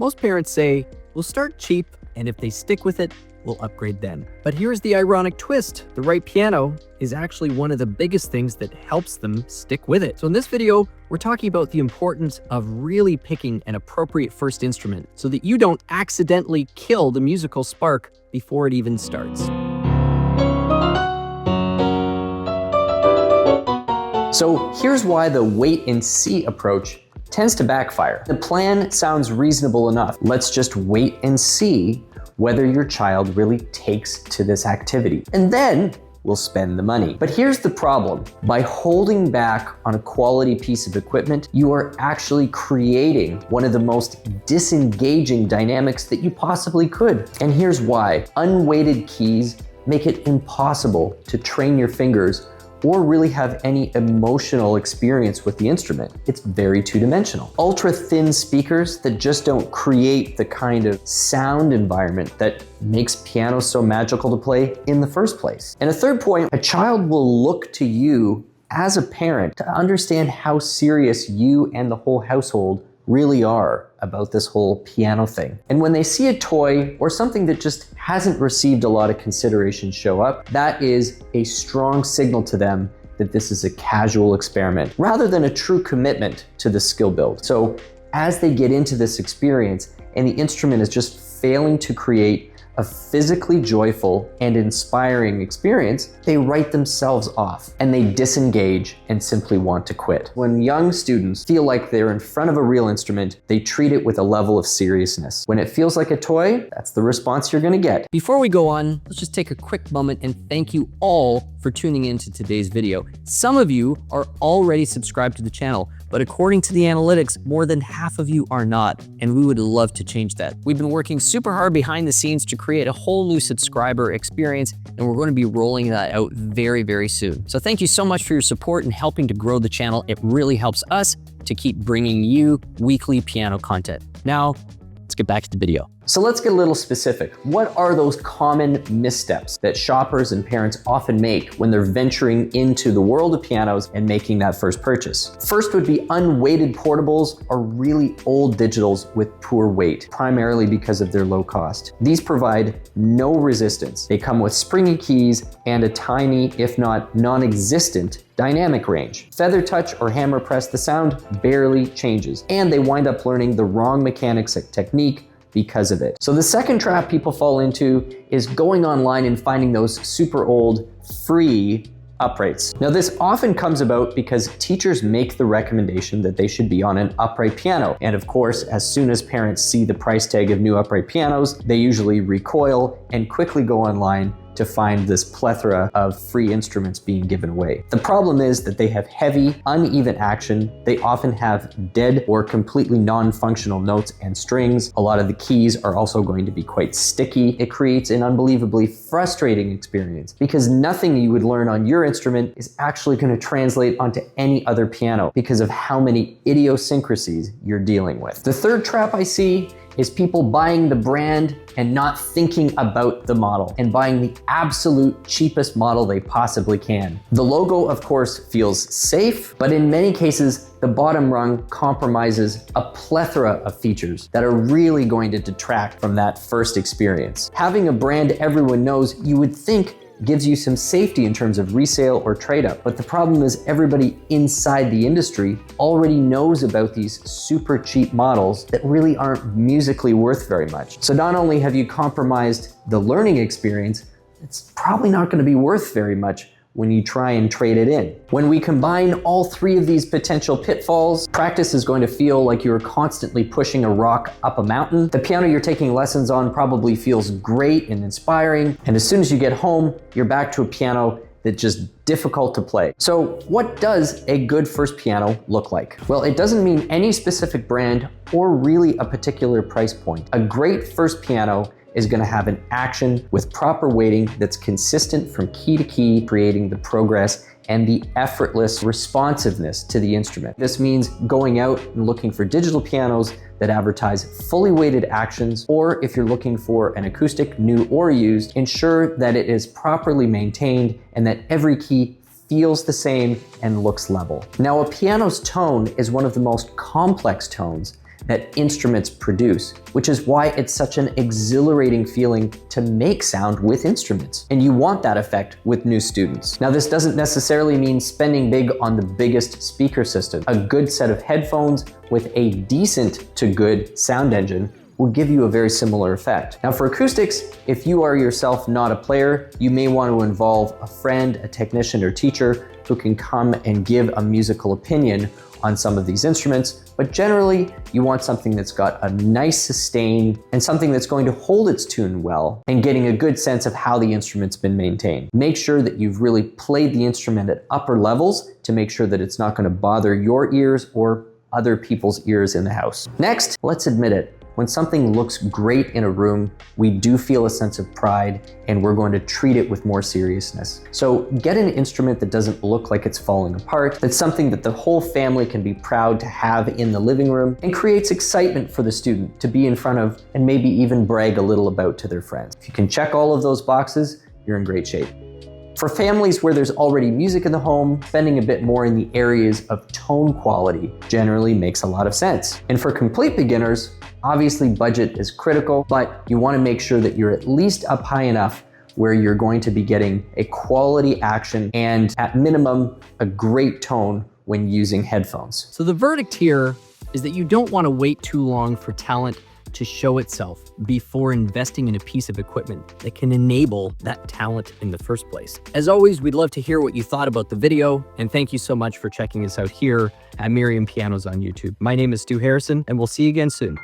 Most parents say, we'll start cheap, and if they stick with it, we'll upgrade then. But here's the ironic twist. The right piano is actually one of the biggest things that helps them stick with it. So in this video, we're talking about the importance of really picking an appropriate first instrument so that you don't accidentally kill the musical spark before it even starts. So here's why the wait and see approach tends to backfire. The plan sounds reasonable enough. Let's just wait and see whether your child really takes to this activity. And then we'll spend the money. But here's the problem. By holding back on a quality piece of equipment, you are actually creating one of the most disengaging dynamics that you possibly could. And here's why. Unweighted keys make it impossible to train your fingers or really have any emotional experience with the instrument. It's very two-dimensional. Ultra-thin speakers that just don't create the kind of sound environment that makes piano so magical to play in the first place. And a third point, a child will look to you as a parent to understand how serious you and the whole household really are about this whole piano thing. And when they see a toy or something that just hasn't received a lot of consideration show up, that is a strong signal to them that this is a casual experiment rather than a true commitment to the skill build. So as they get into this experience and the instrument is just failing to create a physically joyful and inspiring experience, they write themselves off and they disengage and simply want to quit. When young students feel like they're in front of a real instrument, they treat it with a level of seriousness. When it feels like a toy, that's the response you're gonna get. Before we go on, let's just take a quick moment and thank you all for tuning into today's video. Some of you are already subscribed to the channel, but according to the analytics, more than half of you are not, and we would love to change that. We've been working super hard behind the scenes to create a whole new subscriber experience, and we're going to be rolling that out very, very soon. So thank you so much for your support and helping to grow the channel. It really helps us to keep bringing you weekly piano content. Now, let's get back to the video. So let's get a little specific. What are those common missteps that shoppers and parents often make when they're venturing into the world of pianos and making that first purchase? First would be unweighted portables or really old digitals with poor weight, primarily because of their low cost. These provide no resistance. They come with springy keys and a tiny, if not non-existent, dynamic range. Feather touch or hammer press, the sound barely changes, and they wind up learning the wrong mechanics and technique because of it. So the second trap people fall into is going online and finding those super old free uprights. Now this often comes about because teachers make the recommendation that they should be on an upright piano. And of course, as soon as parents see the price tag of new upright pianos, they usually recoil and quickly go online to find this plethora of free instruments being given away. The problem is that they have heavy, uneven action. They often have dead or completely non-functional notes and strings. A lot of the keys are also going to be quite sticky. It creates an unbelievably frustrating experience because nothing you would learn on your instrument is actually going to translate onto any other piano because of how many idiosyncrasies you're dealing with. The third trap I see is people buying the brand and not thinking about the model and buying the absolute cheapest model they possibly can. The logo, of course, feels safe, but in many cases, the bottom rung compromises a plethora of features that are really going to detract from that first experience. Having a brand everyone knows, you would think, gives you some safety in terms of resale or trade up. But the problem is everybody inside the industry already knows about these super cheap models that really aren't musically worth very much. So not only have you compromised the learning experience, it's probably not going to be worth very much when you try and trade it in. When we combine all three of these potential pitfalls, practice is going to feel like you're constantly pushing a rock up a mountain. The piano you're taking lessons on probably feels great and inspiring, and as soon as you get home, you're back to a piano that's just difficult to play. So what does a good first piano look like? Well, it doesn't mean any specific brand or really a particular price point. A great first piano is going to have an action with proper weighting that's consistent from key to key, creating the progress and the effortless responsiveness to the instrument. This means going out and looking for digital pianos that advertise fully weighted actions, or if you're looking for an acoustic, new or used, ensure that it is properly maintained and that every key feels the same and looks level. Now, a piano's tone is one of the most complex tones that instruments produce, which is why it's such an exhilarating feeling to make sound with instruments. And you want that effect with new students. Now, this doesn't necessarily mean spending big on the biggest speaker system. A good set of headphones with a decent to good sound engine will give you a very similar effect. Now for acoustics, if you are yourself not a player, you may want to involve a friend, a technician, or teacher who can come and give a musical opinion on some of these instruments, but generally you want something that's got a nice sustain and something that's going to hold its tune well and getting a good sense of how the instrument's been maintained. Make sure that you've really played the instrument at upper levels to make sure that it's not going to bother your ears or other people's ears in the house. Next, let's admit it. When something looks great in a room, we do feel a sense of pride and we're going to treat it with more seriousness. So get an instrument that doesn't look like it's falling apart, that's something that the whole family can be proud to have in the living room and creates excitement for the student to be in front of and maybe even brag a little about to their friends. If you can check all of those boxes, you're in great shape. For families where there's already music in the home, spending a bit more in the areas of tone quality generally makes a lot of sense. And for complete beginners, obviously budget is critical, but you want to make sure that you're at least up high enough where you're going to be getting a quality action and at minimum, a great tone when using headphones. So the verdict here is that you don't want to wait too long for talent to show itself before investing in a piece of equipment that can enable that talent in the first place. As always, we'd love to hear what you thought about the video, and thank you so much for checking us out here at Merriam Pianos on YouTube. My name is Stu Harrison, and we'll see you again soon.